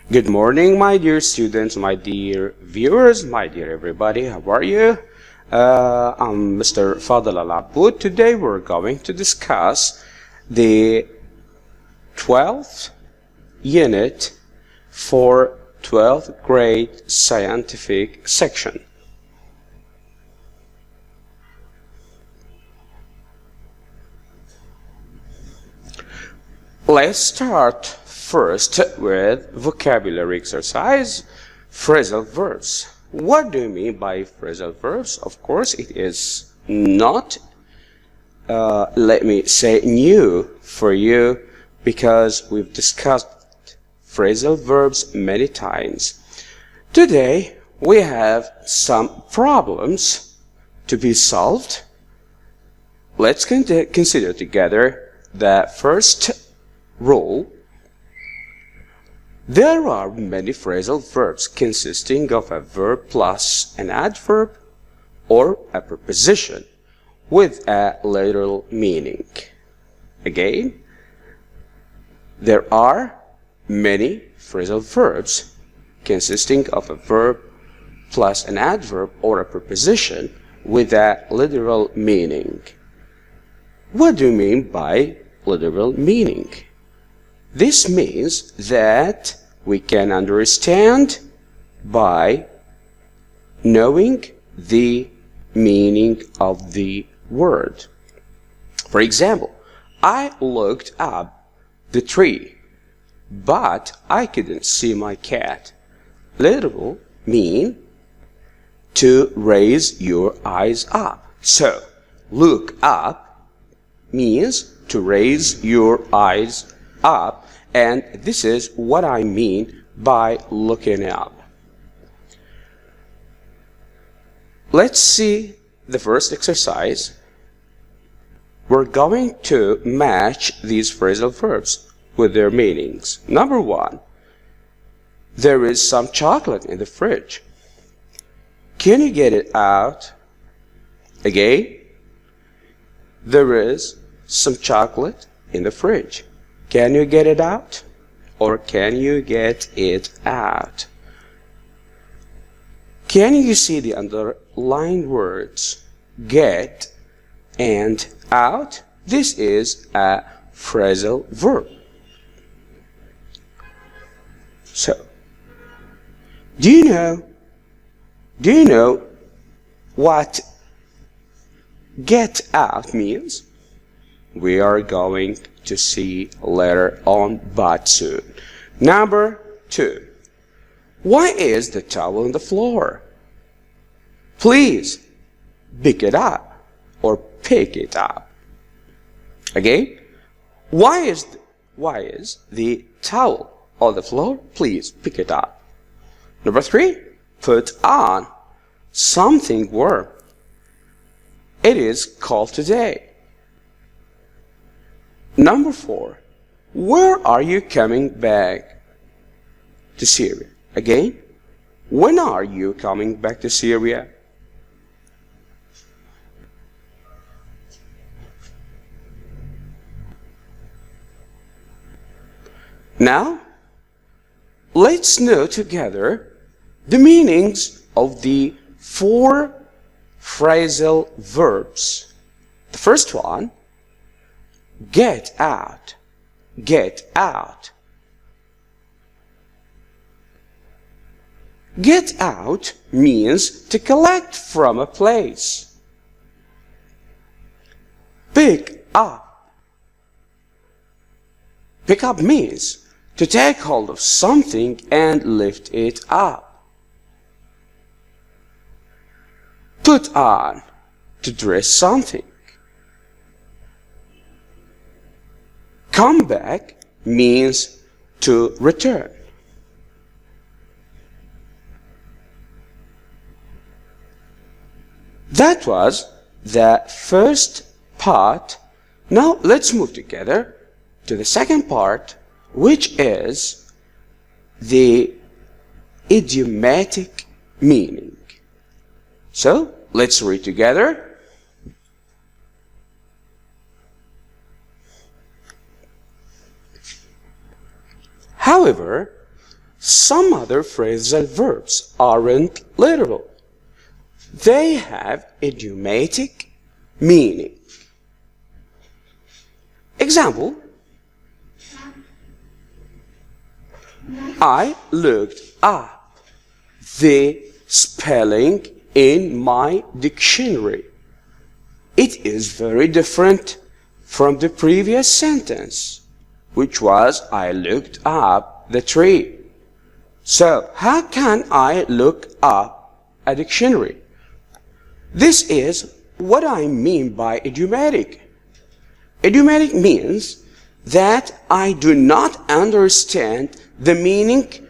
Good morning, my dear students, my dear viewers, my dear everybody. How are you? I'm Mr. Fadil Al-Abud. Today we're going to discuss the 12th unit for 12th grade scientific section. Let's start first with vocabulary exercise, phrasal verbs. What do you mean by phrasal verbs? Of course, it is not, let me say, new for you because we've discussed phrasal verbs many times. Today, we have some problems to be solved. Let's consider together the first rule. There are many phrasal verbs consisting of a verb plus an adverb or a preposition with a literal meaning. Again, there are many phrasal verbs consisting of a verb plus an adverb or a preposition with a literal meaning. What do you mean by literal meaning? This means that we can understand by knowing the meaning of the word. For example, I looked up the tree, but I couldn't see my cat. Literal mean to raise your eyes up. So, look up means to raise your eyes up, and this is what I mean by looking up. Let's see the first exercise. We're going to match these phrasal verbs with their meanings. Number one, there is some chocolate in the fridge. Can you get it out? Again, there is some chocolate in the fridge. Can you get it out? Or can you get it out? Can you see the underlined words get and out? This is a phrasal verb. So, do you know what get out means? We are going to see later on, but soon. Number two, why is the towel on the floor? Please pick it up or pick it up. Again, why is the towel on the floor? Please pick it up. Number three, put on something warm. It is cold today. Number four, where are you coming back to Syria? Again, when are you coming back to Syria? Now, let's know together the meanings of the four phrasal verbs. The first one, get out, get out. Get out means to collect from a place. Pick up. Pick up means to take hold of something and lift it up. Put on, to dress something. Come back means to return. That was the first part. Now let's move together to the second part, which is the idiomatic meaning. So let's read together. However, Some other phrasal verbs aren't literal. They have idiomatic meaning. Example, I looked up the spelling in my dictionary. It is very different from the previous sentence, which was I looked up the tree. So, how can I look up a dictionary? This is what I mean by idiomatic. Idiomatic means that I do not understand the meaning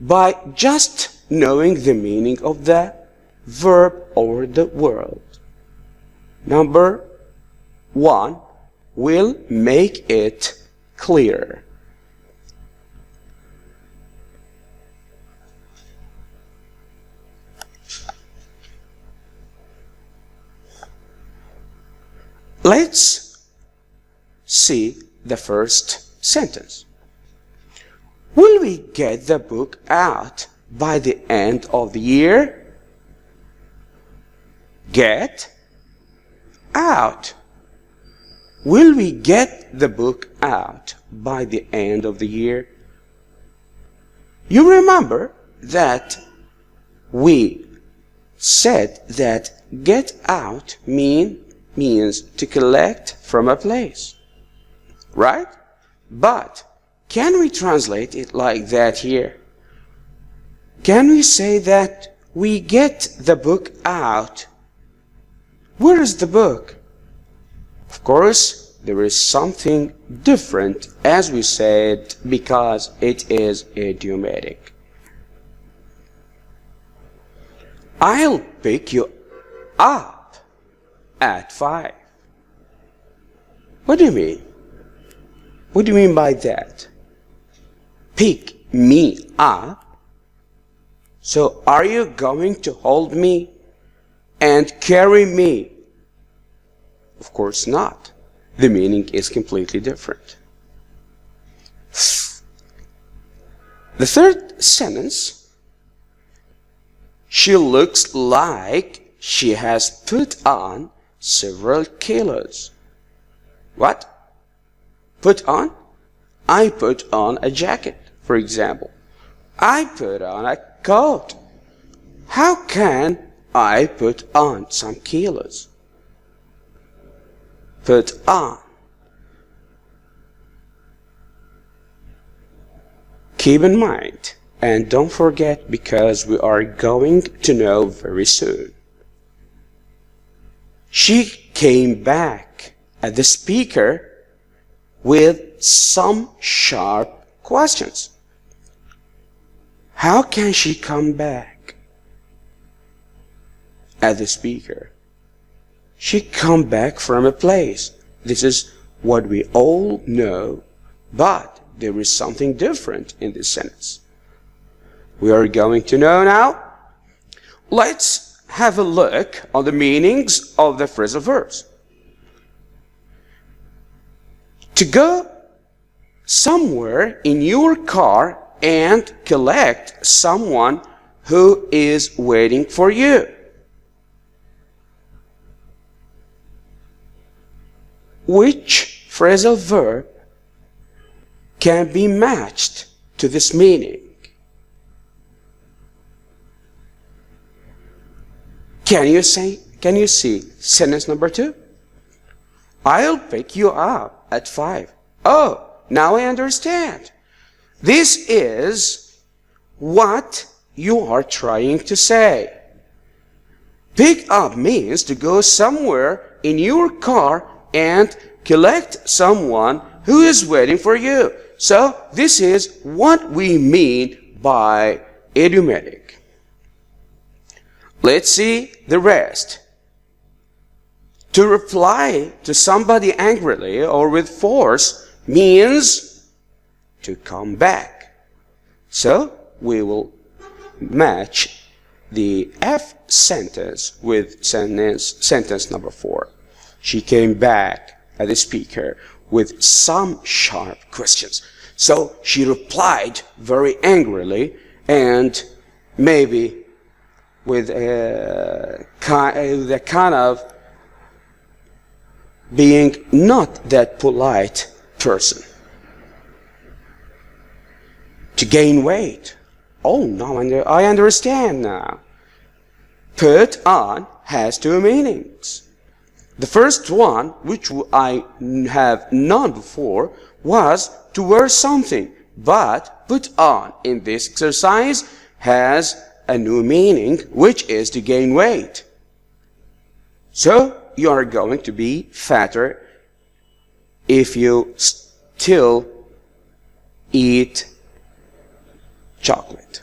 by just knowing the meaning of the verb or the word. Number 1 will make it clear. Let's see the first sentence. Will we get the book out by the end of the year? Get out. Will we get the book out by the end of the year? You remember that we said that get out means to collect from a place, right? But can we translate it like that here? Can we say that we get the book out? Where is the book? Of course, there is something different, as we said, because it is idiomatic. I'll pick you up at 5. What do you mean? What do you mean by that? Pick me up? So are you going to hold me and carry me? Of course not. The meaning is completely different. The third sentence, she looks like she has put on several kilos. What? Put on? I put on a jacket, for example. I put on a coat. How can I put on some kilos? Put on. Keep in mind, and don't forget, because we are going to know very soon. She came back at the speaker with some sharp questions. How can she come back at the speaker? She come back from a place. This is what we all know, but there is something different in this sentence. We are going to know now. Let's have a look on the meanings of the phrasal verbs. To go somewhere in your car and collect someone who is waiting for you. Which phrasal verb can be matched to this meaning? Can you see sentence number 2? I'll pick you up at 5. Oh, now I understand. This is what you are trying to say. Pick up means to go somewhere in your car and collect someone who is waiting for you. So this is what we mean by idiomatic. Let's see the rest. To reply to somebody angrily or with force means to come back. So we will match the F sentence with sentence number 4. She came back at the speaker with some sharp questions. So she replied very angrily and maybe with a kind of being not that polite person. To gain weight. Oh, now I understand now. Put on has two meanings. The first one, which I have known before, was to wear something. But put on in this exercise has a new meaning, which is to gain weight. So you are going to be fatter if you still eat chocolate.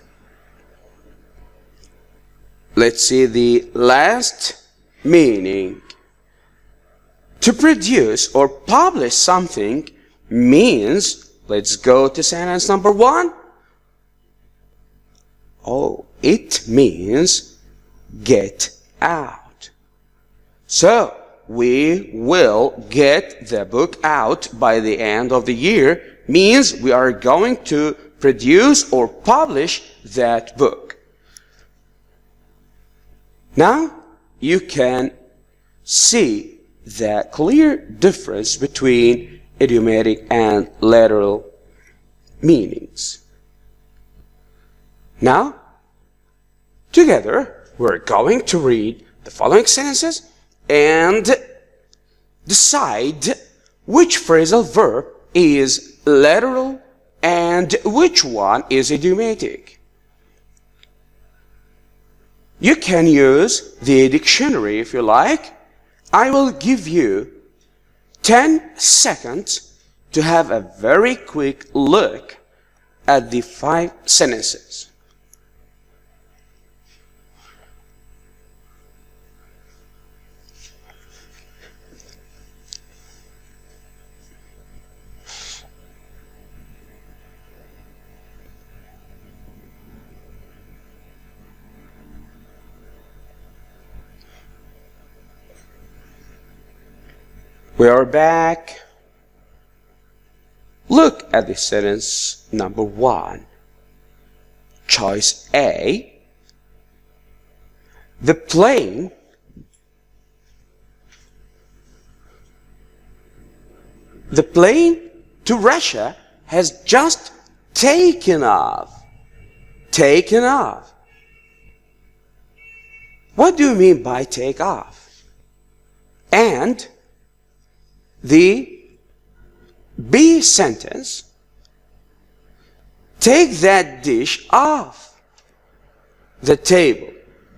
Let's see the last meaning. To produce or publish something means, let's go to sentence number 1. Oh, it means get out. So, we will get the book out by the end of the year, means we are going to produce or publish that book. Now, you can see the clear difference between idiomatic and literal meanings. Now, together, we're going to read the following sentences and decide which phrasal verb is literal and which one is idiomatic. You can use the dictionary if you like. I will give you 10 seconds to have a very quick look at the 5 sentences. We are back. Look at the sentence number 1. Choice A. The plane to Russia has just taken off. Taken off. What do you mean by take off? And the B sentence, take that dish off the table.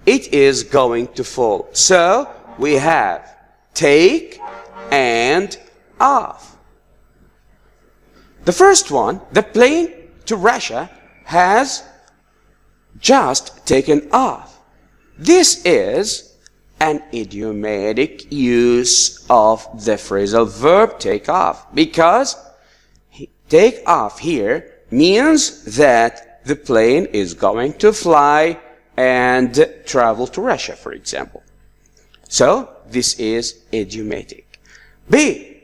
It is going to fall. So we have take and off. The first one, the plane to Russia has just taken off. This is an idiomatic use of the phrasal verb take off, because take off here means that the plane is going to fly and travel to Russia, for example. So this is idiomatic. B.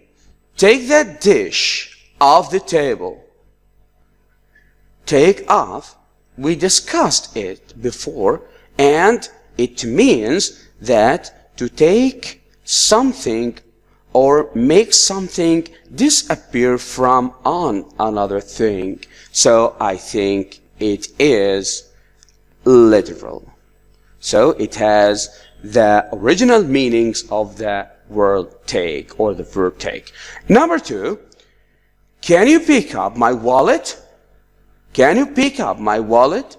Take that dish off the table. Take off, we discussed it before, and it means that to take something or make something disappear from on another thing. So I think it is literal. So it has the original meanings of the word take or the verb take. Number 2, can you pick up my wallet? Can you pick up my wallet?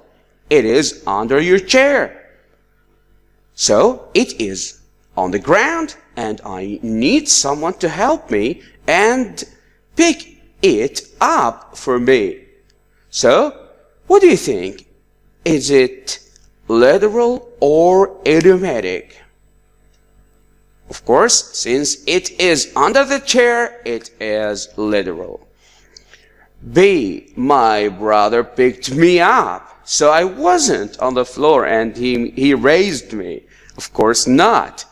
It is under your chair. So it is on the ground and I need someone to help me and pick it up for me. So what do you think? Is it literal or idiomatic? Of course, since it is under the chair, it is literal. B. My brother picked me up. So I wasn't on the floor and he raised me. Of course not.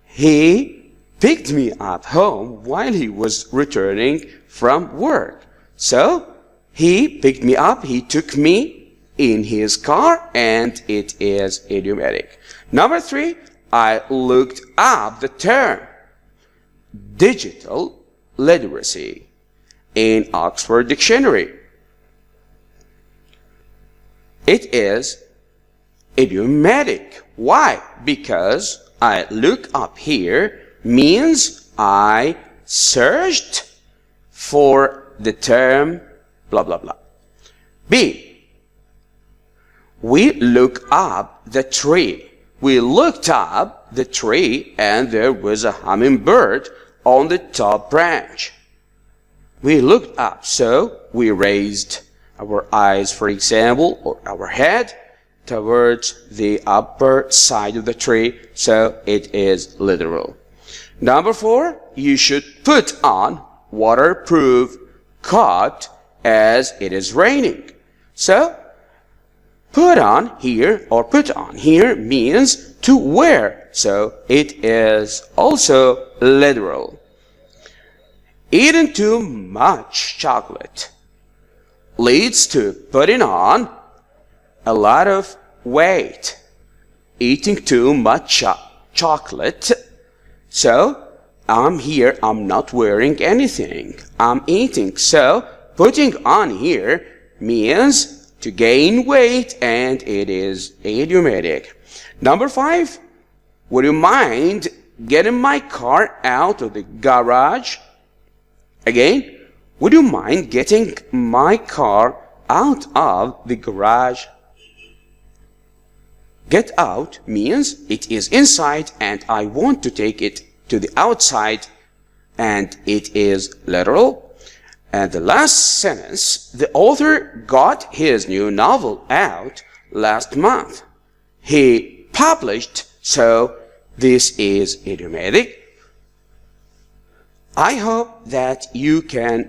He picked me up home while he was returning from work. So he picked me up, he took me in his car, and it is idiomatic. Number 3, I looked up the term digital literacy in Oxford Dictionary. It is idiomatic. Why? Because I look up here means I searched for the term blah blah blah. B, we look up the tree. We looked up the tree and there was a hummingbird on the top branch. We looked up, so we raised our eyes, for example, or our head towards the upper side of the tree, so it is literal. Number 4, you should put on waterproof coat as it is raining. So put on here means to wear, so it is also literal. Eating too much chocolate leads to putting on a lot of weight. Eating too much chocolate, so I'm here, I'm not wearing anything, I'm eating, so putting on here means to gain weight, and it is idiomatic. Number 5, would you mind getting my car out of the garage? Again, would you mind getting my car out of the garage? Get out means it is inside and I want to take it to the outside, and it is literal. And the last sentence, the author got his new novel out last month. He published, so this is idiomatic. I hope that you can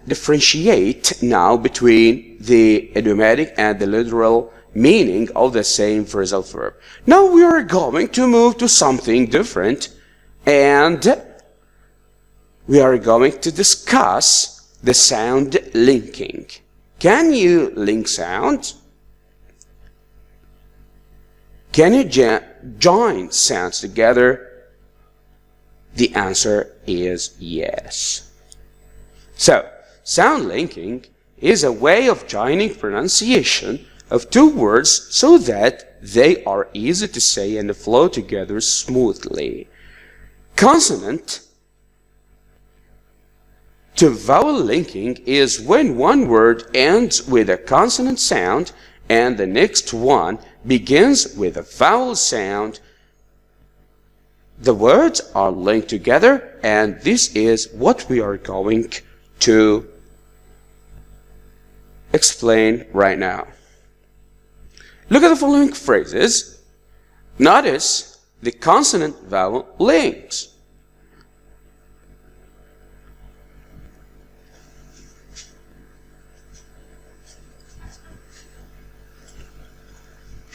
differentiate now between the idiomatic and the literal meaning of the same phrasal verb. Now we are going to move to something different, and we are going to discuss the sound linking. Can you link sounds? Can you join sounds together? The answer is yes. So, sound linking is a way of joining pronunciation of two words so that they are easy to say and flow together smoothly. Consonant to vowel linking is when one word ends with a consonant sound and the next one begins with a vowel sound. The words are linked together, and this is what we are going to explain right now. Look at the following phrases. Notice the consonant vowel links.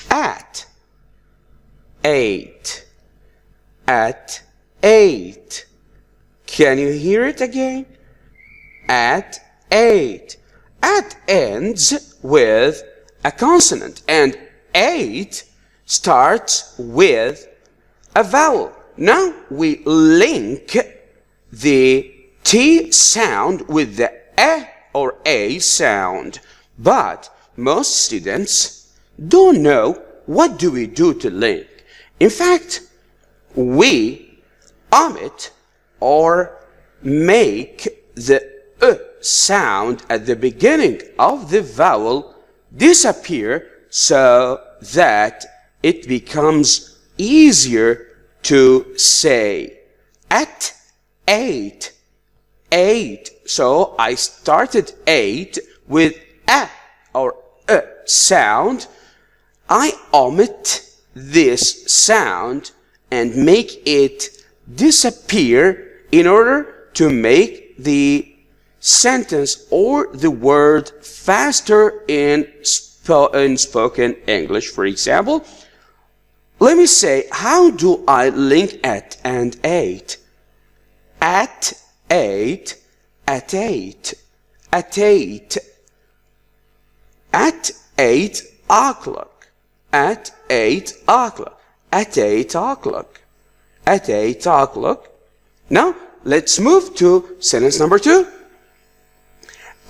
At 8. At 8. Can you hear it again? At 8. At ends with a consonant, and 8 starts with a vowel. Now we link the T sound with the E or A sound, but most students don't know what do we do to link. In fact, we omit or make the sound at the beginning of the vowel disappear so that it becomes easier to say. At 8. 8. So I started 8 with a or sound. I omit this sound and make it disappear in order to make the sentence or the word faster in spoken English. For example, let me say, how do I link at and 8? At 8, at 8, at 8, at 8 o'clock, at 8 o'clock, at 8 o'clock, at 8 o'clock. Now, let's move to sentence number 2.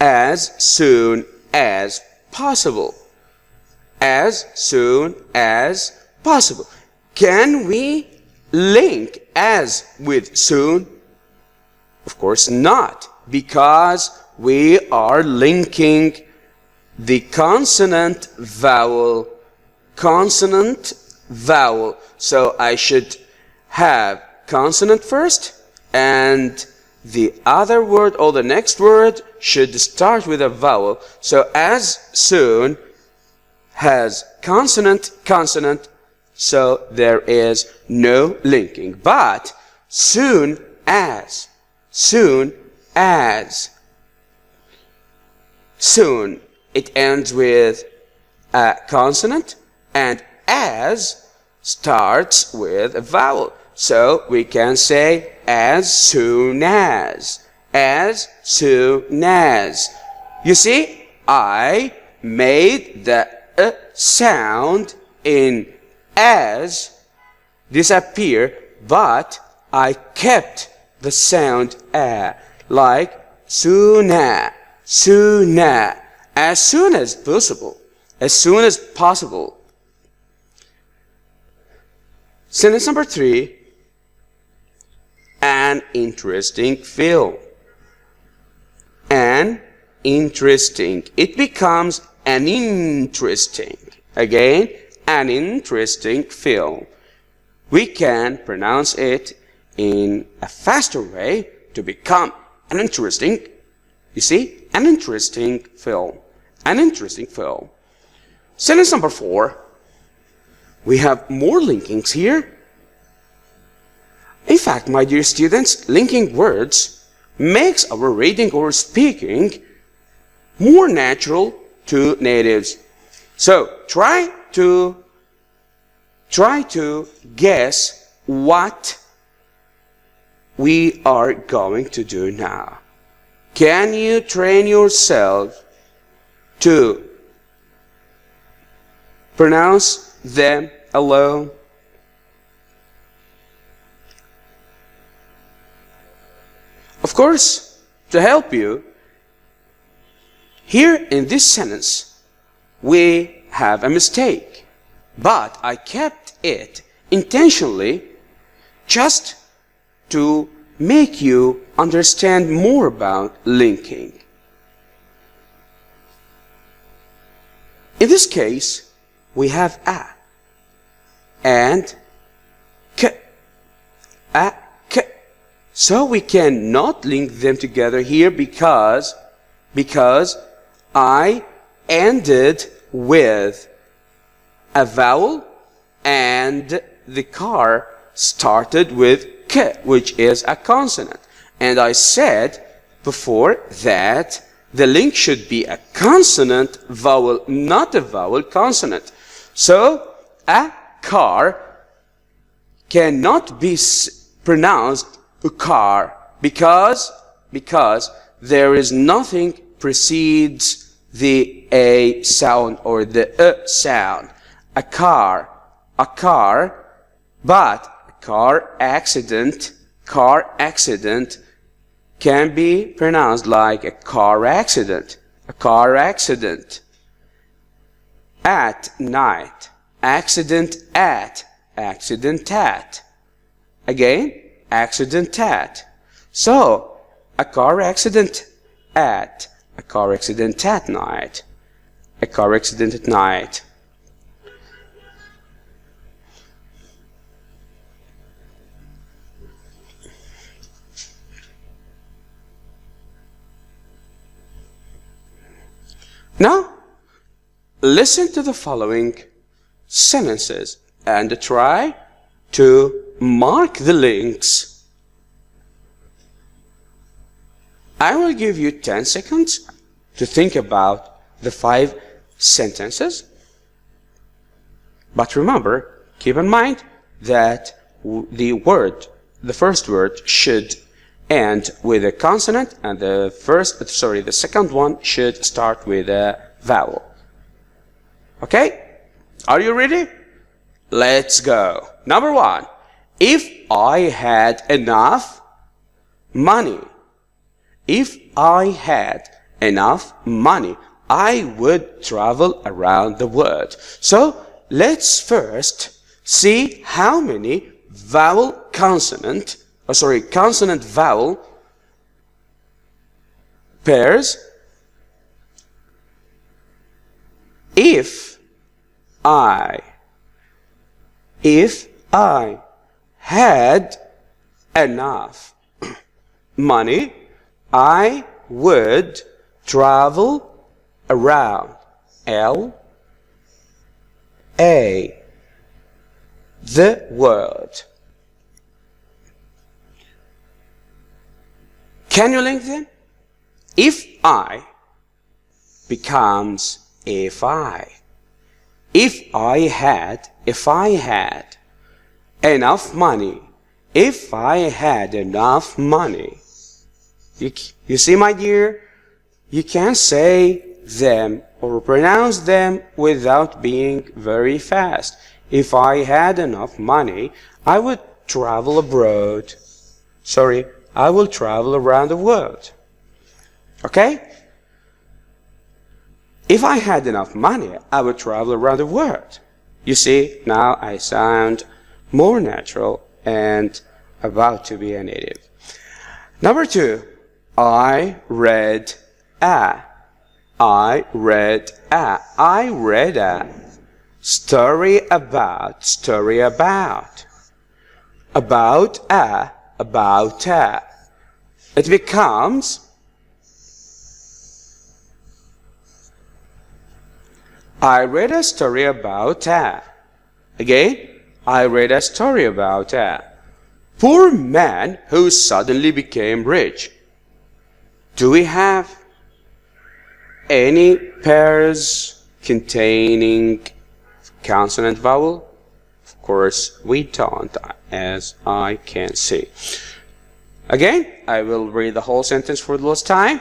As soon as possible. As soon as possible. Can we link as with soon? Of course not, because we are linking the consonant vowel. Consonant vowel. So I should have consonant first, and the other word or the next word should start with a vowel. So as soon has consonant, consonant, so there is no linking. But soon as, soon as, soon, it ends with a consonant, and as starts with a vowel. So we can say as soon as, as soon as. You see, I made the sound in as disappear, but I kept the sound like soona, soona, as soon as possible, as soon as possible. Sentence number 3, an interesting film. An interesting. It becomes an interesting. Again, an interesting film. We can pronounce it in a faster way to become an interesting. You see, an interesting film. An interesting film. Sentence number 4. We have more linkings here. In fact, my dear students, linking words makes our reading or speaking more natural to natives. So try to guess what we are going to do now. Can you train yourself to pronounce them alone? Of course, to help you, here in this sentence, we have a mistake, but I kept it intentionally just to make you understand more about linking. In this case, we have a and k, a, k. So we cannot link them together here because I ended with a vowel and the car started with k, which is a consonant. And I said before that the link should be a consonant vowel, not a vowel consonant. So a car cannot be pronounced a car because there is nothing precedes the a sound or the sound. A car, but a car accident can be pronounced like a car accident, a car accident. At night, accident at, accident at. Again, accident at. So, a car accident at, a car accident at night, a car accident at night. Now, listen to the following sentences and try to mark the links. I will give you 10 seconds to think about the 5 sentences. But remember, keep in mind that the first word should end with a consonant, and the second one should start with a vowel. Okay? Are you ready? Let's go. Number 1. If I had enough money. If I had enough money, I would travel around the world. So let's first see how many consonant vowel pairs. If I had enough money, I would travel around. The world. Can you link them? If I becomes if I. If I had enough money. If I had enough money. You see, my dear, you can say them or pronounce them without being very fast. If I had enough money, I would travel abroad. I will travel around the world. Okay? If I had enough money, I would travel around the world. You see, now I sound more natural and about to be a native. Number 2, I read a story about a. It becomes I read a story about a. Again, I read a story about a poor man who suddenly became rich. Do we have any pairs containing consonant vowel? Of course, we don't, as I can see. Again, I will read the whole sentence for the last time.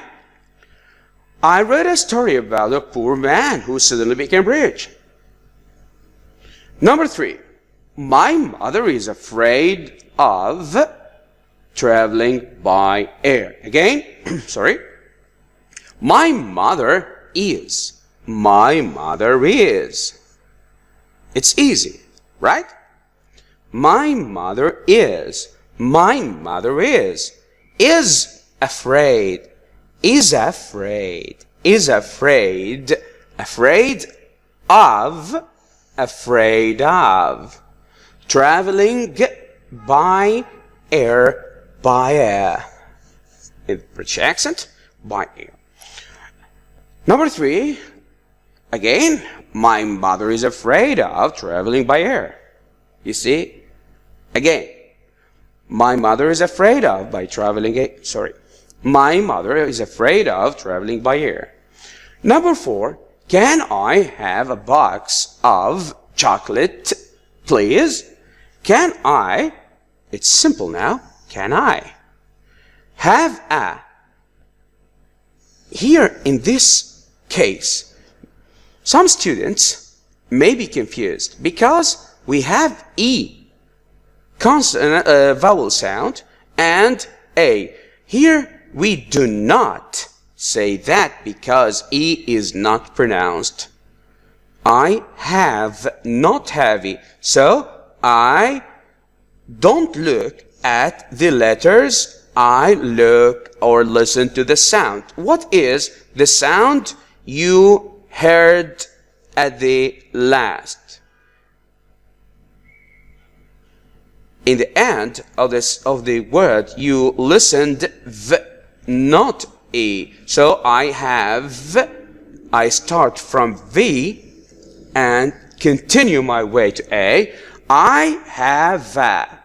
I read a story about a poor man who suddenly became rich. Number 3, my mother is afraid of traveling by air. Again, sorry. My mother is. It's easy, right? My mother is. Is afraid. Afraid of. Traveling by air. In British accent, by air. Number 3, again, my mother is afraid of traveling by air. You see, again, my mother is afraid of my mother is afraid of traveling by air. Number 4, can I have a box of chocolate, please? Can I? It's simple now. Can I have a? Here in this case, some students may be confused because we have E, consonant vowel sound, and A. Here we do not say that because E is not pronounced. I have, not heavy. So I don't look at the letters. I look or listen to the sound. What is the sound you heard at the last? In the end of the word, you listened V, not E. So I start from V and continue my way to A. I have a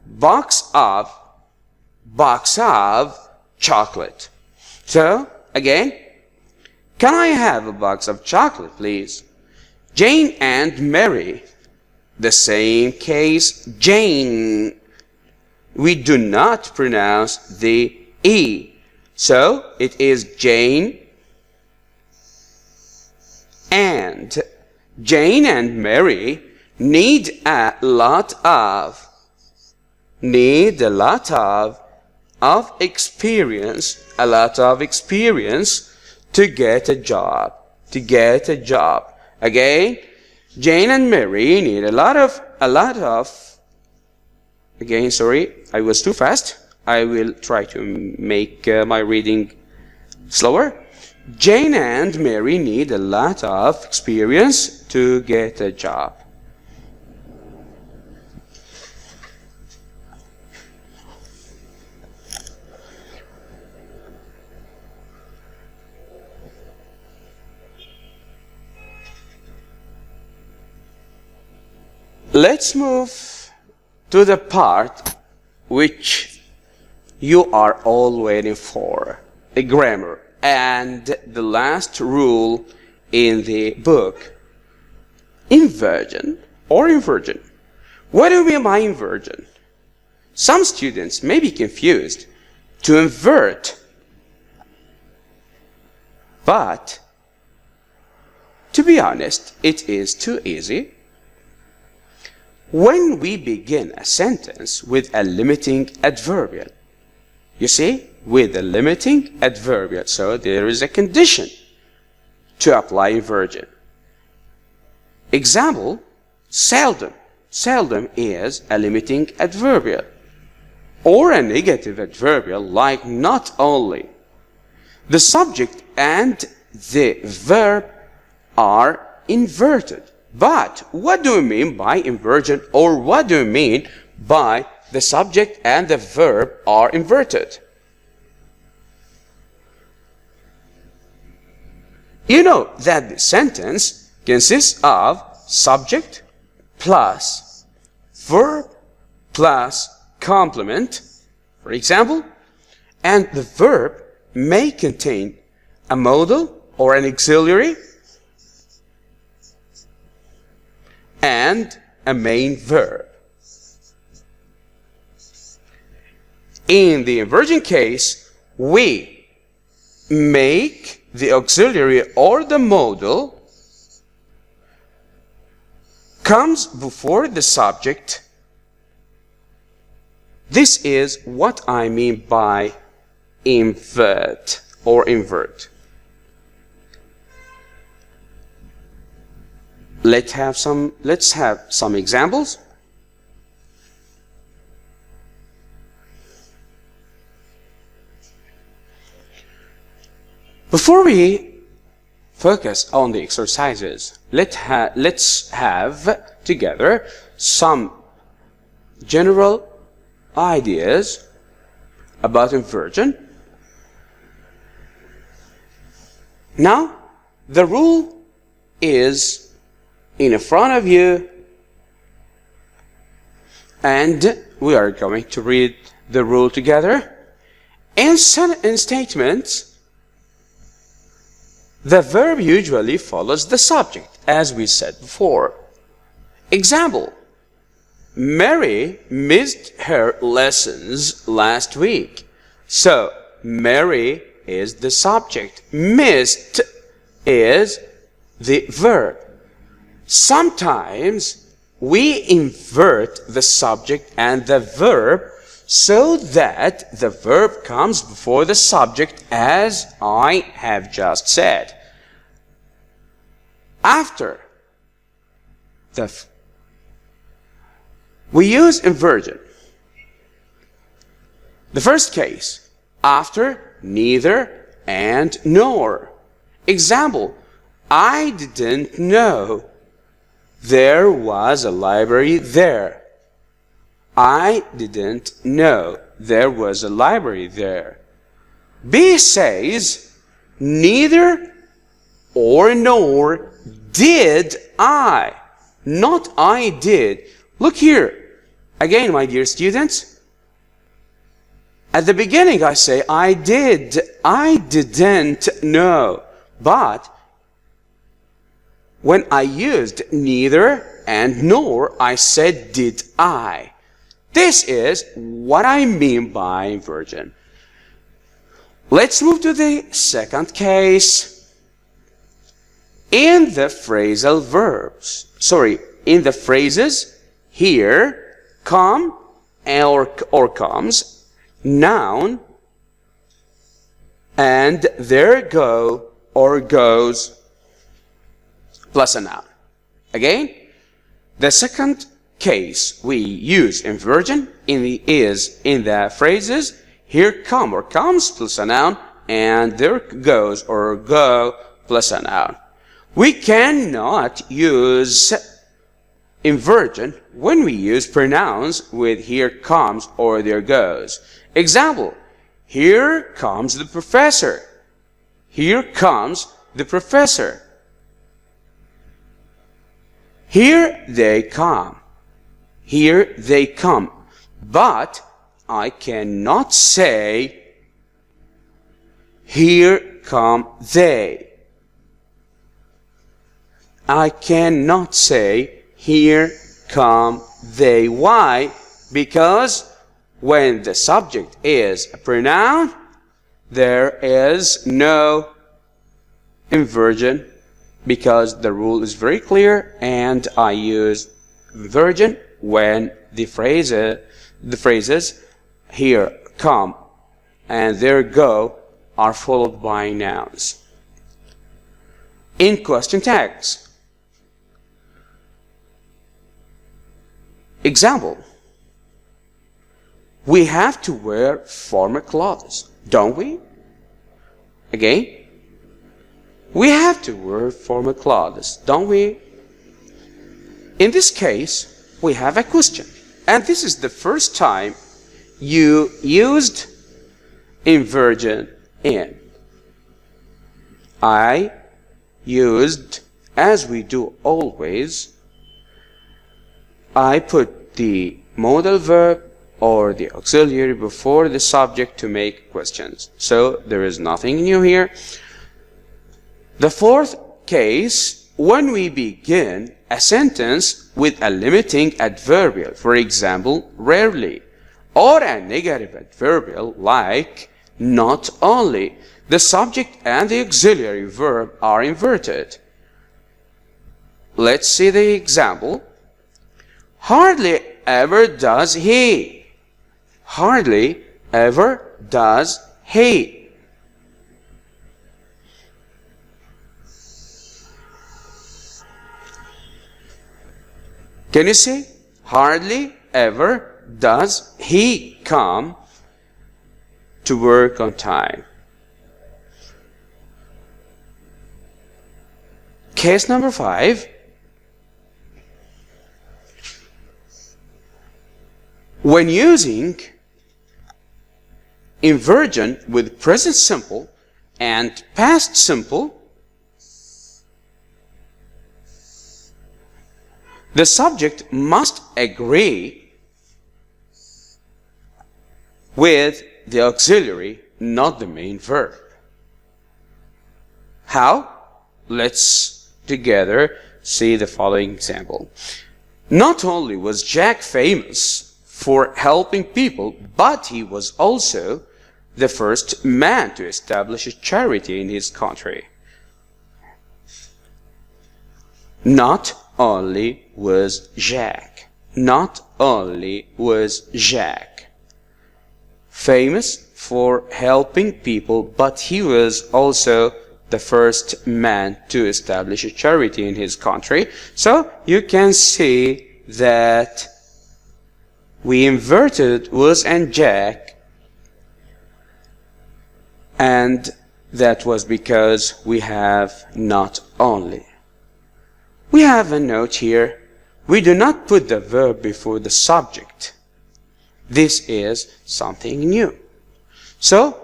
box of chocolate. So, again, can I have a box of chocolate, please? Jane and Mary. The same case, Jane we do not pronounce the E. So it is Jane and Mary need a lot of experience, to get a job, Again, Jane and Mary need a lot of, again, sorry, I was too fast. I will try to make my reading slower. Jane and Mary need a lot of experience to get a job. Let's move to the part which you are all waiting for, the grammar, and the last rule in the book, inversion or inversion. What do you mean by inversion? Some students may be confused to invert, but to be honest, it is too easy. When we begin a sentence with a limiting adverbial, you see, with a limiting adverbial, so there is a condition to apply inversion. Example, seldom. Seldom is a limiting adverbial, or a negative adverbial like not only. The subject and the verb are inverted. But what do you mean by inversion, or what do you mean by the subject and the verb are inverted? You know that the sentence consists of subject plus verb plus complement, for example, and the verb may contain a modal or an auxiliary and a main verb. In the inversion case, we make the auxiliary or the modal comes before the subject. This is what I mean by invert or invert. Let's have some examples. Before we focus on the exercises, let's have together some general ideas about inversion. Now, the rule is in front of you, and we are going to read the rule together. In statements, the verb usually follows the subject, as we said before. Example, Mary missed her lessons last week. So, Mary is the subject. Missed is the verb. Sometimes we invert the subject and the verb so that the verb comes before the subject, as I have just said. After we use inversion. The first case, after neither and nor. Example, I didn't know there was a library there. I didn't know there was a library there. B says, neither or nor did I. Not I did. Look here. Again, my dear students. At the beginning I say, I did. I didn't know. But when I used neither and nor, I said, did I. This is what I mean by inversion. Let's move to the second case. In the phrasal verbs, in the phrases, here come or comes noun, and there go or goes plus a noun. Again, the second case we use inversion is in the phrases here come or comes plus a noun, and there goes or go plus a noun. We cannot use inversion when we use pronouns with here comes or there goes. Example, here comes the professor. Here comes the professor. Here they come. Here they come. But I cannot say here come they. I cannot say here come they. Why? Because when the subject is a pronoun, there is no inversion, because the rule is very clear, and I use inversion when the phrases here come and there go are followed by nouns. In question tags. Example, we have to wear formal clothes, don't we? Again, we have to wear formal clothes, don't we? In this case, we have a question, and this is the first time you used inversion in. I used, as we do always, I put the modal verb or the auxiliary before the subject to make questions. So there is nothing new here. The fourth case, when we begin a sentence with a limiting adverbial, for example, rarely, or a negative adverbial like not only, the subject and the auxiliary verb are inverted. Let's see the example. Hardly ever does he. Hardly ever does he. Can you see? Hardly ever does he come to work on time. Case number 5. When using inversion with present simple and past simple, the subject must agree with the auxiliary, not the main verb. How? Let's together see the following example. Not only was Jack famous for helping people, but he was also the first man to establish a charity in his country. Not only was Jack famous for helping people, but he was also the first man to establish a charity in his country. So you can see that we inverted was and Jack, and that was because we have not only. We have a note here. We do not put the verb before the subject. This is something new. So,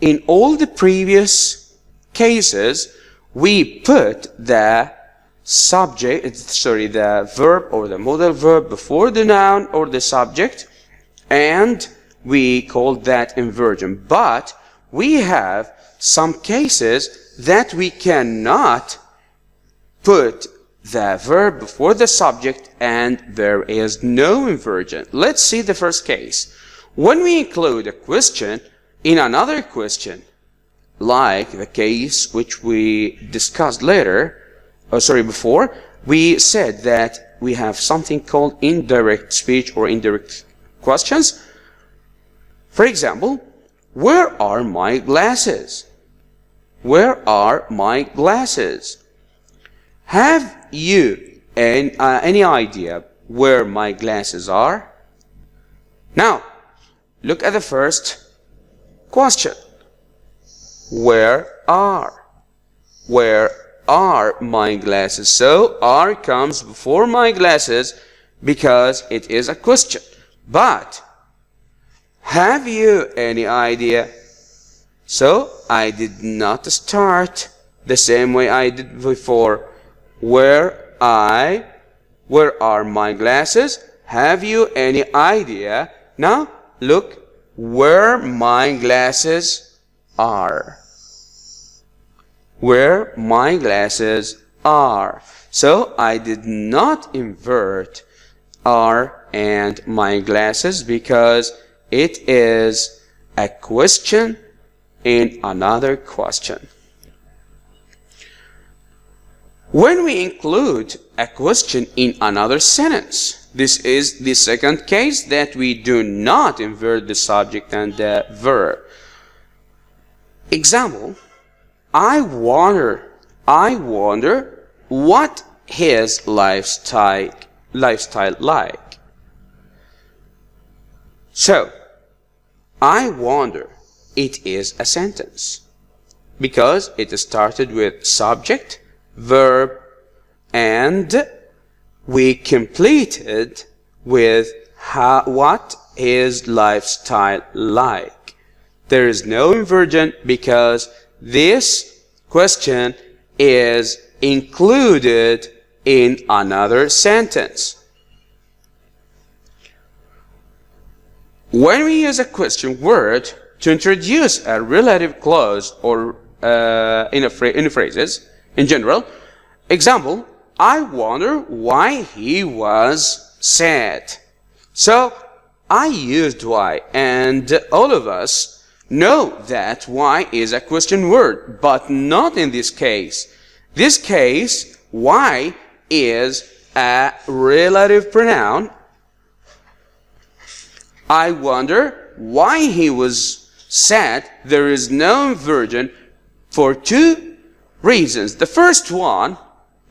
in all the previous cases, we put the the verb or the modal verb before the noun or the subject, and we call that inversion. But we have some cases that we cannot put the verb before the subject and there is no inversion. Let's see the first case. When we include a question in another question, like the case which we discussed before, we said that we have something called indirect speech or indirect questions. For example, where are my glasses? Where are my glasses? Have you any idea where my glasses are? Now, look at the first question. Where are my glasses? So, are comes before my glasses because it is a question. But, have you any idea? So, I did not start the same way I did before. Where are my glasses? Have you any idea? Now, look where my glasses are. Where my glasses are. So, I did not invert are and my glasses because it is a question in another question. When we include a question in another sentence, this is the second case that we do not invert the subject and the verb. Example, I wonder what his lifestyle like. So, I wonder, it is a sentence because it started with subject, verb, and we completed with what is lifestyle like. There is no inversion because this question is included in another sentence. When we use a question word to introduce a relative clause or in phrases, in general, example, I wonder why he was sad. So, I used why, and all of us know that why is a question word, but not in this case. This case, why is a relative pronoun. I wonder why he was sad. There is no inversion for two reasons. The first one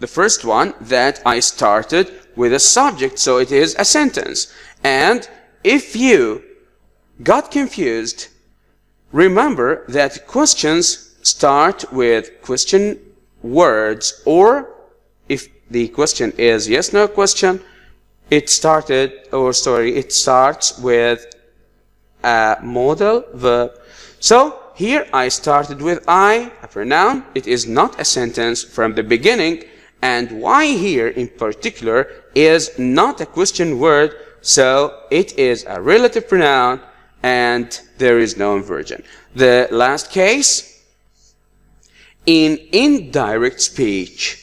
that I started with a subject, so it is a sentence. And if you got confused, remember that questions start with question words, or if the question is yes, no question, it starts with a modal verb. So here I started with I, a pronoun. It is not a sentence from the beginning. And why here in particular is not a question word. So it is a relative pronoun and there is no inversion. The last case, in indirect speech,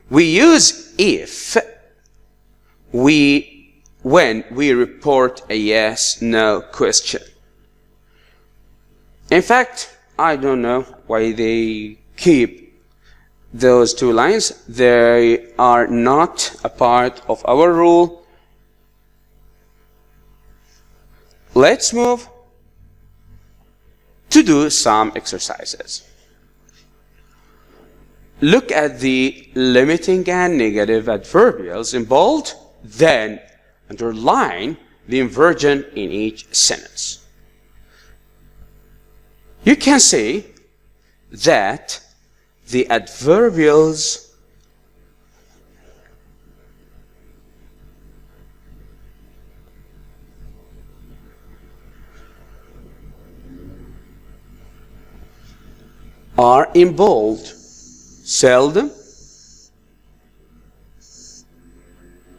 we use if when we report a yes, no question. In fact, I don't know why they keep those two lines. They are not a part of our rule. Let's move to do some exercises. Look at the limiting and negative adverbials in bold, then underline the inversion in each sentence. You can see that the adverbials are in bold. Seldom,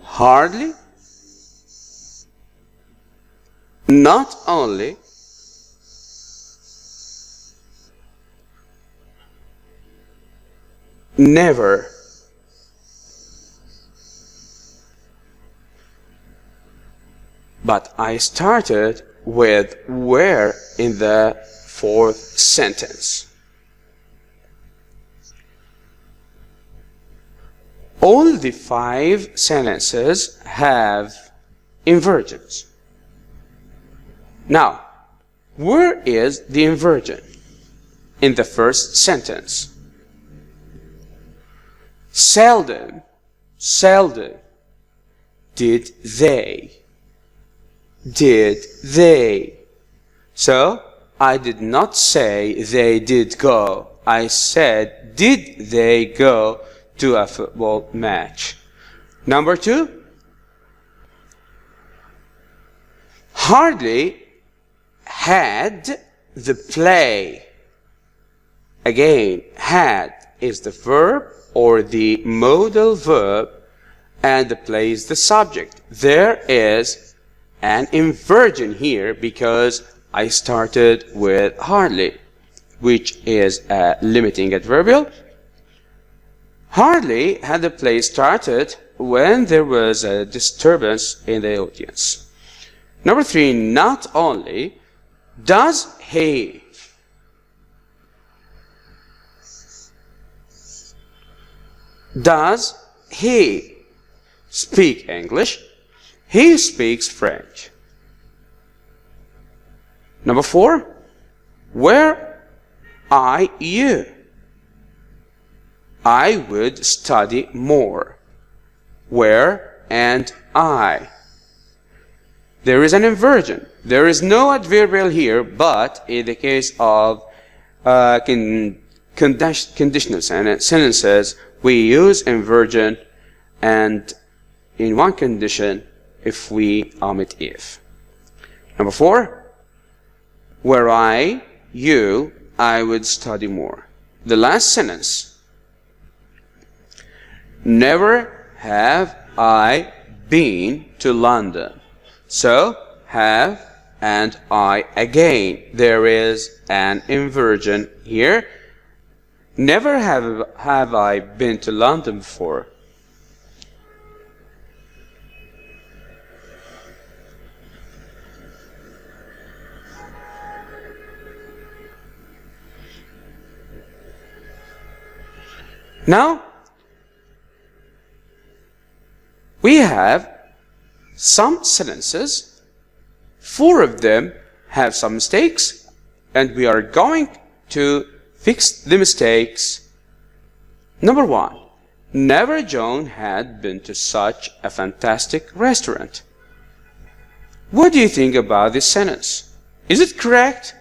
hardly, not only, never, but I started with where in the fourth sentence. All the 5 sentences have inversions. Now, where is the inversion? In the first sentence. Seldom, seldom. Did they? Did they? So, I did not say they did go. I said, did they go to a football match? Number 2. Hardly had the play. Again, had is the verb or the modal verb, and the play is the subject. There is an inversion here because I started with hardly, which is a limiting adverbial. Hardly had the play started when there was a disturbance in the audience. Number 3, not only does he speak English, he speaks French. Number 4, where are you? I would study more. Where and I. There is an inversion. There is no adverbial here, but in the case of conditional sentences, we use inversion, and in one condition if we omit if. Number 4, were you, I would study more. The last sentence, never have I been to London. So, have and I again. There is an inversion here. Never have I been to London before. Now, we have some sentences. 4 of them have some mistakes, and we are going to fix the mistakes. Number 1, never John had been to such a fantastic restaurant. What do you think about this sentence? Is it correct?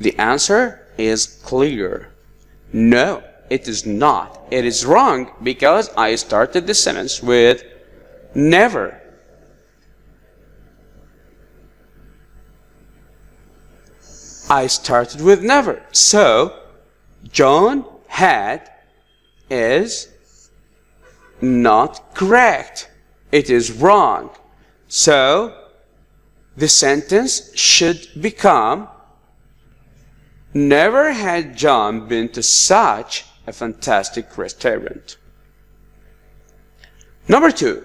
The answer is clear. No, it is not. It is wrong because I started the sentence with never. I started with never. So, John had is not correct. It is wrong. So, the sentence should become, never had John been to such a fantastic restaurant. Number 2,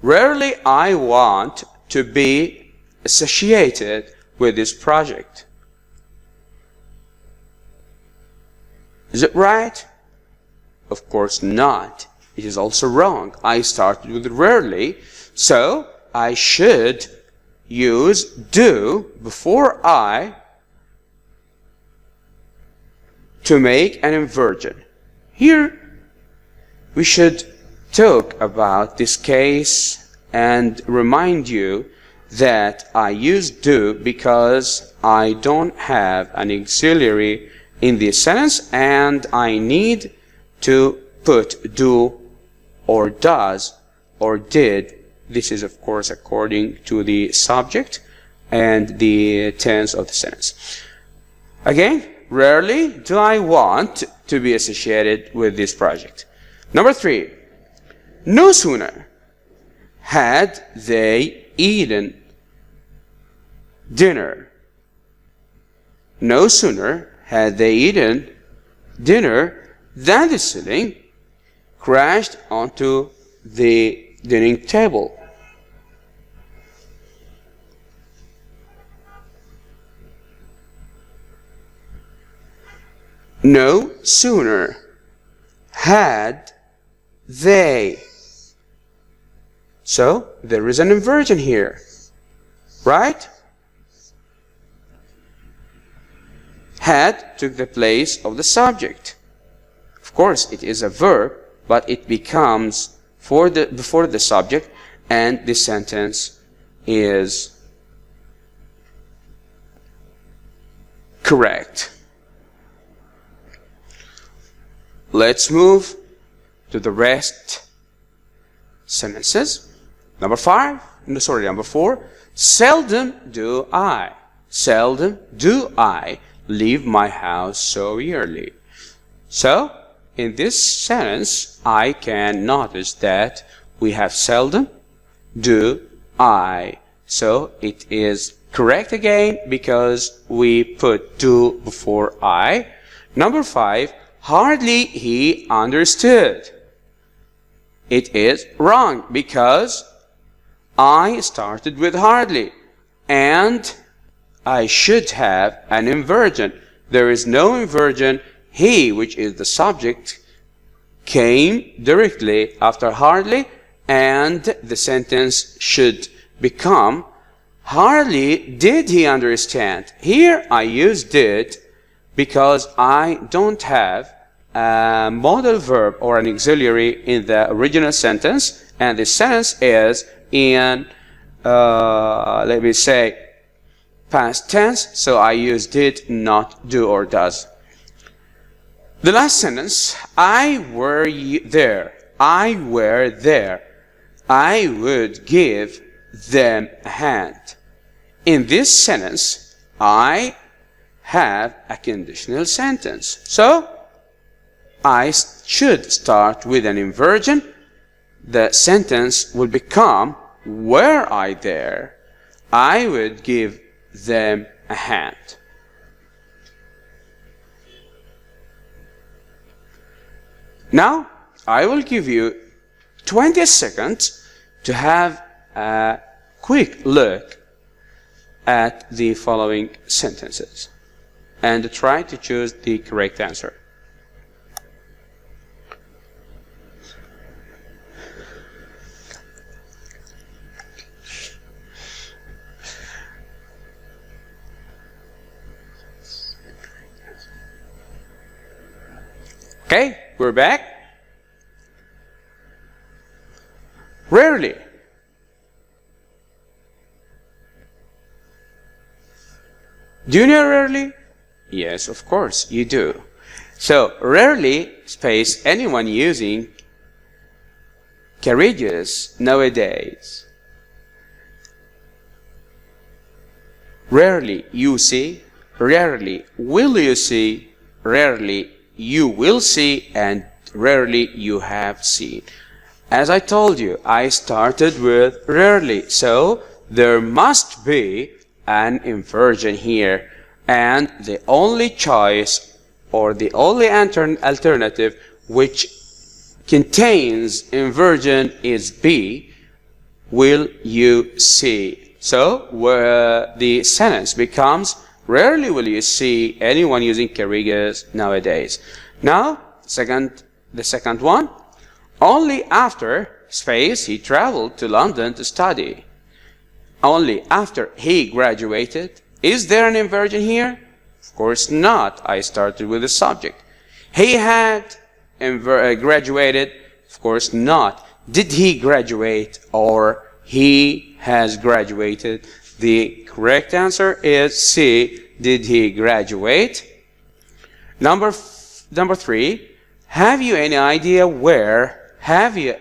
rarely I want to be associated with this project. Is it right? Of course not. It is also wrong. I started with rarely, so I should use do before I to make an inversion. Here we should talk about this case and remind you that I use do because I don't have an auxiliary in this sentence and I need to put do or does or did. This is of course according to the subject and the tense of the sentence. Again, rarely do I want to be associated with this project. Number 3, no sooner had they eaten dinner. No sooner had they eaten dinner than the ceiling crashed onto the dining table. No sooner had they. So there is an inversion here, right? Had took the place of the subject. Of course, it is a verb, but it becomes before the subject, and the sentence is correct. Let's move to the rest sentences. Number 4. Seldom do I leave my house so early. So, in this sentence, I can notice that we have seldom, do, I. So, it is correct again because we put do before I. Number 5, hardly he understood. It is wrong because I started with hardly and I should have an inversion. There is no inversion. He, which is the subject, came directly after hardly, and the sentence should become hardly did he understand. Here I use did because I don't have a modal verb or an auxiliary in the original sentence, and the sentence is in let me say past tense, so I use did, not do or does. The last sentence, I were there. I were there. I would give them a hand. In this sentence, I have a conditional sentence. So, I should start with an inversion. The sentence will become, were I there, I would give them a hand. Now, I will give you 20 seconds to have a quick look at the following sentences and try to choose the correct answer. Okay, we're back. Rarely. Do you know rarely? Yes, of course, you do. So, rarely space anyone using carriages nowadays. Rarely you see, rarely will you see, rarely you will see, and rarely you have seen. As I told you, I started with rarely, so there must be an inversion here, and the only choice or the only alternative which contains inversion is B, will you see. So the sentence becomes, rarely will you see anyone using carriages nowadays. Now, the second one, only after space he traveled to London to study. Only after he graduated. Is there an inversion here? Of course not. I started with the subject. He had graduated? Of course not. Did he graduate or he has graduated? The correct answer is C. Did he graduate? Number 3. Have you any idea where? Have you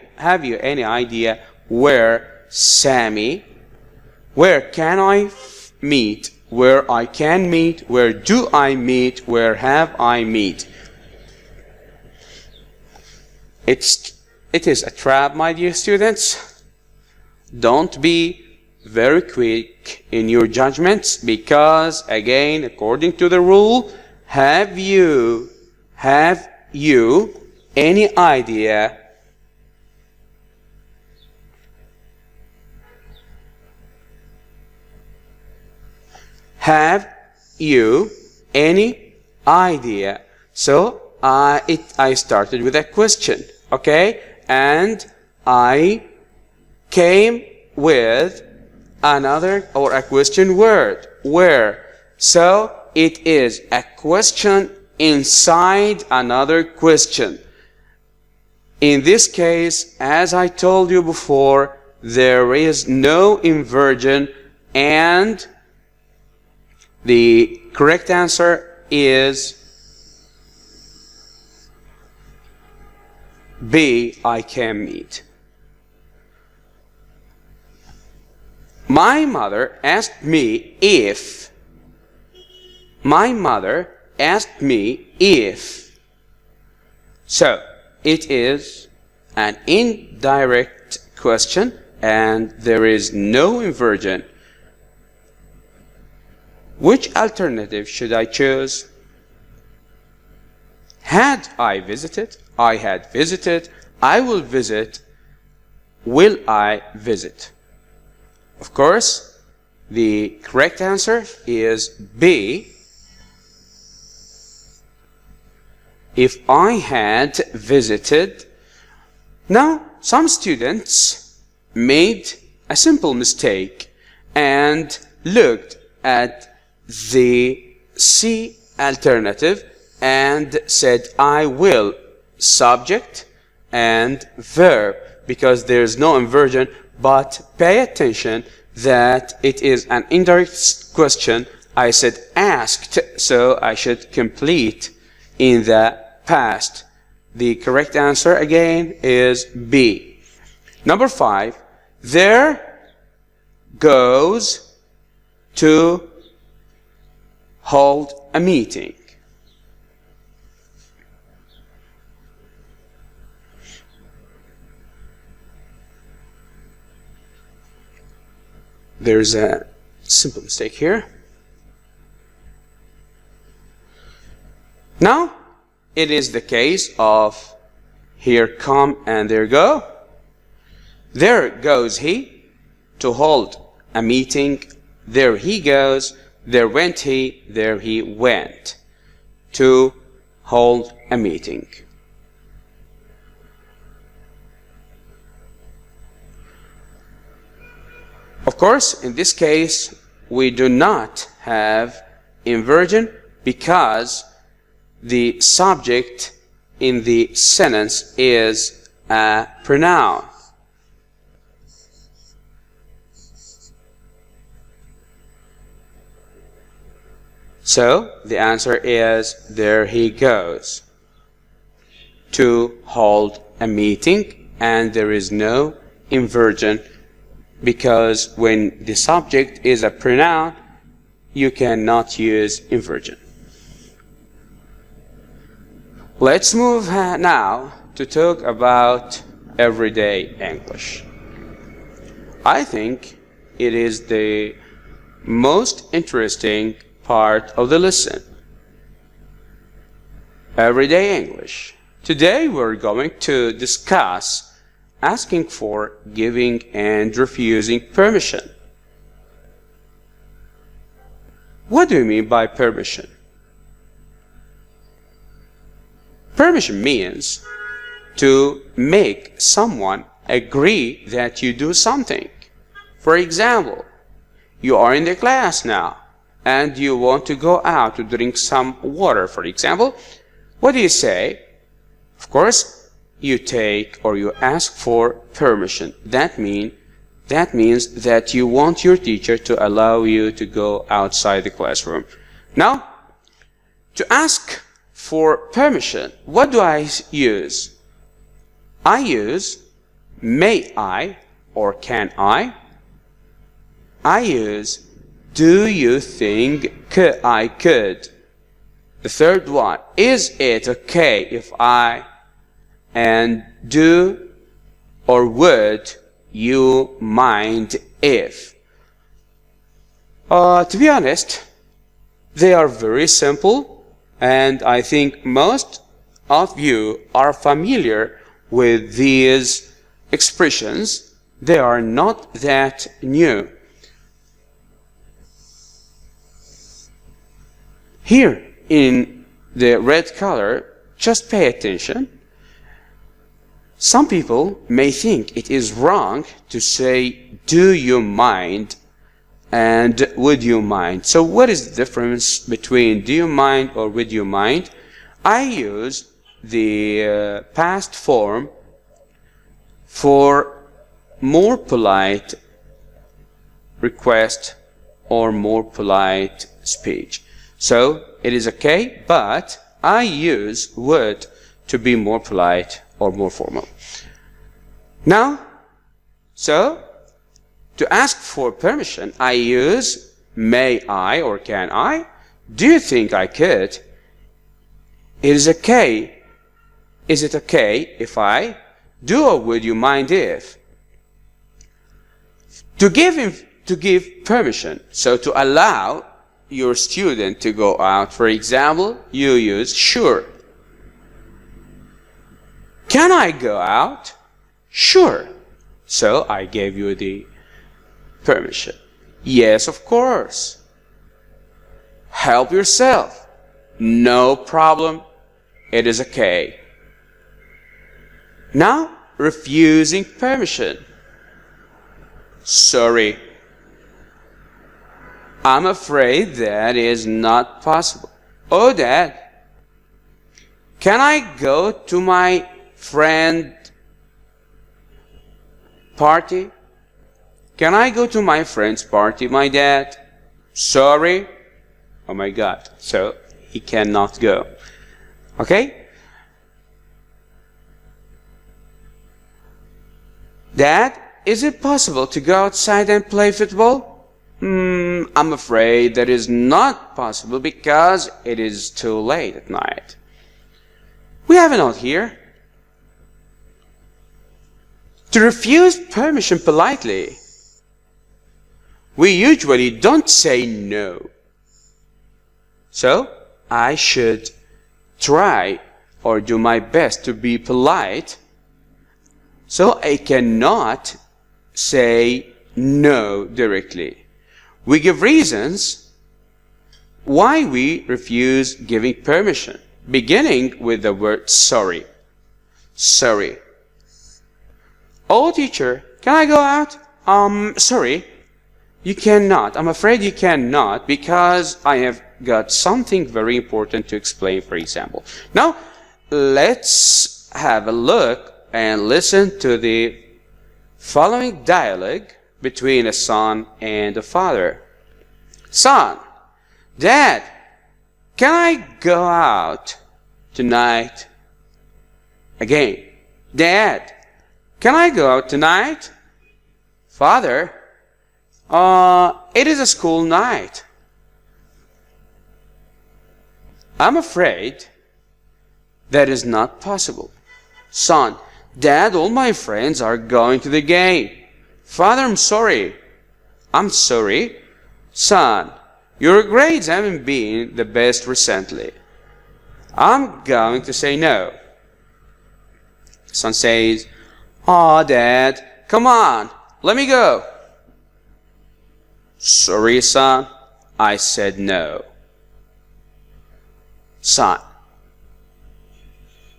any idea where Sammy? Where can I meet? Where I can meet? Where do I meet? Where have I meet? It is a trap, my dear students. Don't be very quick in your judgments because, again, according to the rule, have you any idea So I started with a question, okay? And I came with another or a question word, where. So it is a question inside another question. In this case, as I told you before, there is no inversion, and the correct answer is B, I can meet. My mother asked me if. My mother asked me if. So, it is an indirect question and there is no inversion. Which alternative should I choose? Had I visited, I had visited, I will visit, will I visit? Of course, the correct answer is B. If I had visited. Now, some students made a simple mistake and looked at the C alternative and said, I will, subject and verb, because there's no inversion, but pay attention that it is an indirect question. I said asked, so I should complete in the past. The correct answer again is B. Number 5, there goes to hold a meeting. There's a simple mistake here. Now, it is the case of here come and there go. There goes he to hold a meeting. There he goes. There went he. There he went to hold a meeting. Of course, in this case, we do not have inversion because the subject in the sentence is a pronoun. So the answer is there he goes to hold a meeting, and there is no inversion because when the subject is a pronoun, you cannot use inversion. Let's move now to talk about everyday English. I think it is the most interesting part of the lesson. Everyday English. Today we're going to discuss asking for, giving, and refusing permission. What do you mean by permission? Permission means to make someone agree that you do something. For example, you are in the class now and you want to go out to drink some water, for example. What do you say? Of course, you take or you ask for permission. That means that you want your teacher to allow you to go outside the classroom. Now, to ask for permission, what do I use? I use may I or can I. I use do you think I could. The third one, is it okay if I, and do or would you mind if. To be honest, they are very simple, and I think most of you are familiar with these expressions. They are not that new. Here in the red color, just pay attention. Some people may think it is wrong to say, do you mind and would you mind. So what is the difference between do you mind or would you mind? I use the past form for more polite request or more polite speech. So it is okay, but I use would to be more polite or more formal. Now, so to ask for permission, I use may I or can I. Do you think I could? It is okay. Is it okay if I do, or would you mind if? To give permission, so to allow your student to go out, for example, you use sure. Can I go out? Sure. So I gave you the permission. Yes, of course. Help yourself. No problem. It is okay. Now, refusing permission. Sorry. I'm afraid that is not possible. Oh, Dad, can I go to my friend party? Can I go to my friend's party, my dad? Sorry. Oh my God. So he cannot go. Okay? Dad, is it possible to go outside and play football? I'm afraid that is not possible because it is too late at night. We have a note here. To refuse permission politely, we usually don't say no. So, I should try or do my best to be polite, so I cannot say no directly. We give reasons why we refuse giving permission, beginning with the word sorry. Sorry. Oh, teacher, can I go out? Sorry. You cannot. I'm afraid you cannot because I have got something very important to explain, for example. Now, let's have a look and listen to the following dialogue between a son and a father. Son, Dad, can I go out tonight? Again, Dad, can I go out tonight? Father, it is a school night. I'm afraid that is not possible. Son, Dad, all my friends are going to the game. Father, I'm sorry. I'm sorry. Son, your grades haven't been the best recently. I'm going to say no. Son says, "Aw, Dad, come on, let me go." Sorry, son, I said no. Son,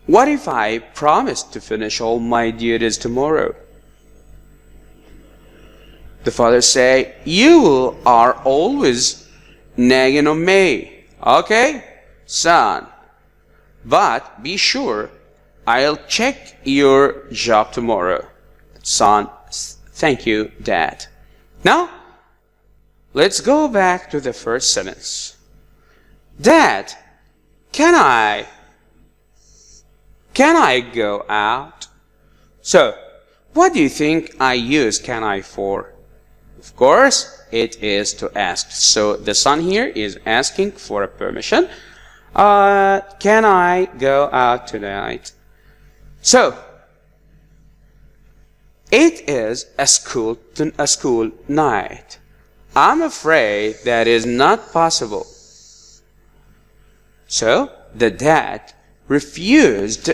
what if I promise to finish all my duties tomorrow? The father say, "You are always nagging on me." Okay, son, but be sure I'll check your job tomorrow. Son, thank you, Dad. Now, let's go back to the first sentence. Dad, can I go out? So, what do you think I use can I for? Of course, it is to ask. So the son here is asking for a permission. Can I go out tonight? So, it is a school night. I'm afraid that is not possible. So, the dad refused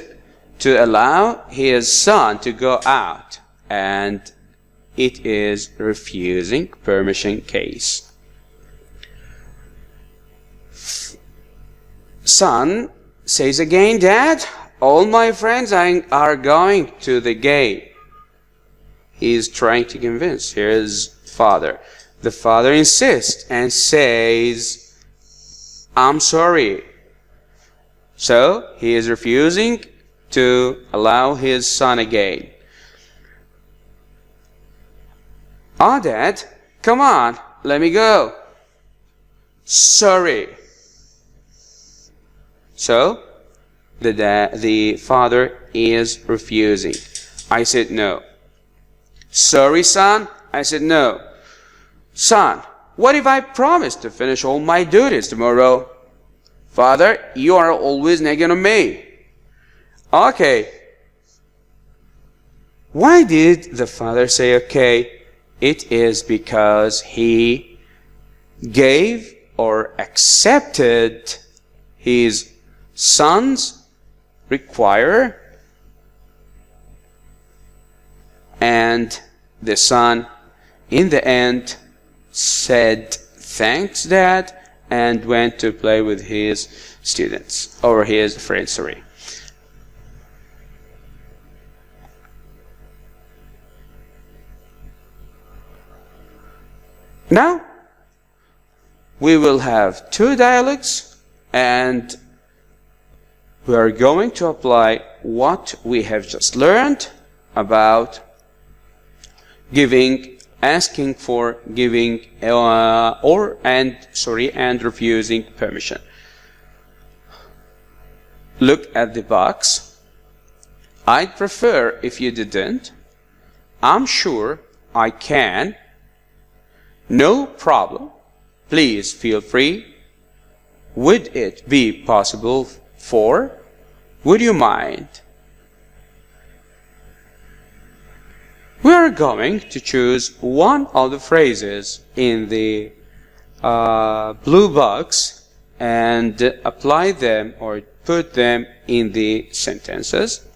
to allow his son to go out, and it is refusing permission case. Son says again, Dad, all my friends are going to the game. He is trying to convince his father. The father insists and says, I'm sorry. So he is refusing to allow his son again. Oh, Dad, come on, let me go. Sorry. So the father is refusing. I said no. Sorry, son. I said no. Son, what if I promise to finish all my duties tomorrow? Father, you are always nagging on me. Okay. Why did the father say okay? It is because he gave or accepted his son's require, and the son in the end said thanks, Dad, and went to play with his students or his friends. Sorry. Now we will have two dialogues, and we are going to apply what we have just learned about giving, asking for, giving, and refusing permission. Look at the box. I'd prefer if you didn't. I'm sure I can. No problem. Please feel free. Would it be possible for? Would you mind? We are going to choose one of the phrases in the blue box and apply them or put them in the sentences.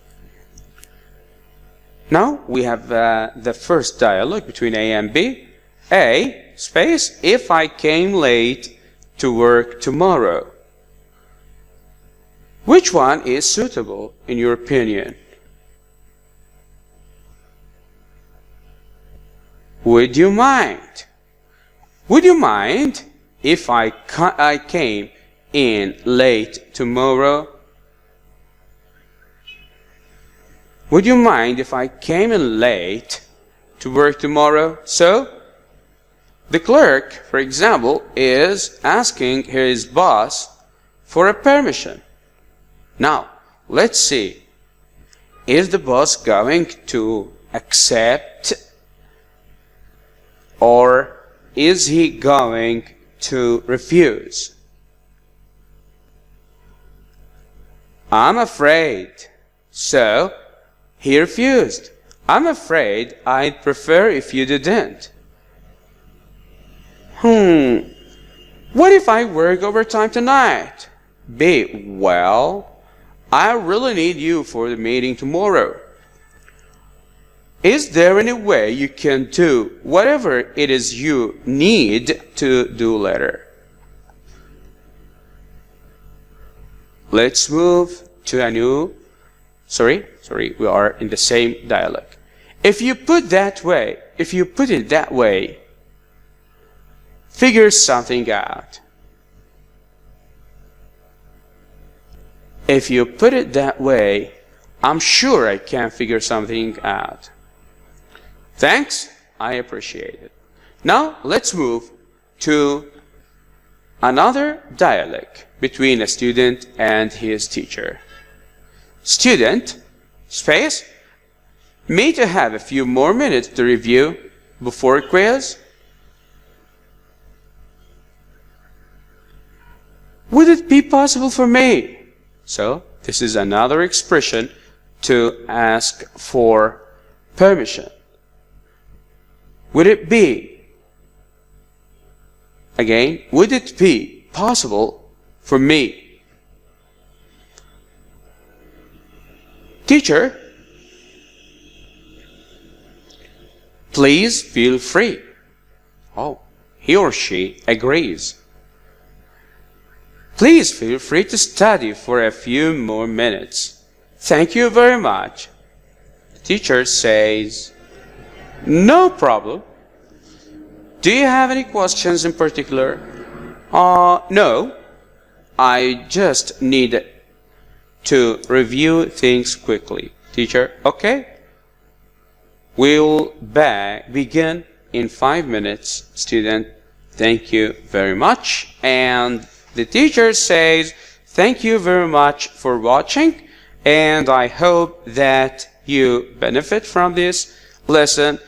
Now we have the first dialogue between A and B. A, space, if I came late to work tomorrow. Which one is suitable in your opinion? Would you mind? Would you mind if I came in late tomorrow? Would you mind if I came in late to work tomorrow? So, the clerk, for example, is asking his boss for a permission. Now, let's see. Is the boss going to accept, or is he going to refuse? I'm afraid. So, he refused. I'm afraid I'd prefer if you didn't. What if I work overtime tonight? B, well, I really need you for the meeting tomorrow. Is there any way you can do whatever it is you need to do later? Let's move to a new, we are in the same dialogue. If you put it that way, figure something out. If you put it that way, I'm sure I can figure something out. Thanks, I appreciate it. Now let's move to another dialogue between a student and his teacher. Student, space, me to have a few more minutes to review before quiz? Would it be possible for me? So, this is another expression to ask for permission. Would it be? Again, would it be possible for me? Teacher, please feel free. Oh, he or she agrees. Please feel free to study for a few more minutes. Thank you very much. The teacher says, no problem. Do you have any questions in particular? No. I just need to review things quickly. Teacher, okay. We'll begin in 5 minutes. Student, thank you very much. And the teacher says, thank you very much for watching, and I hope that you benefit from this lesson.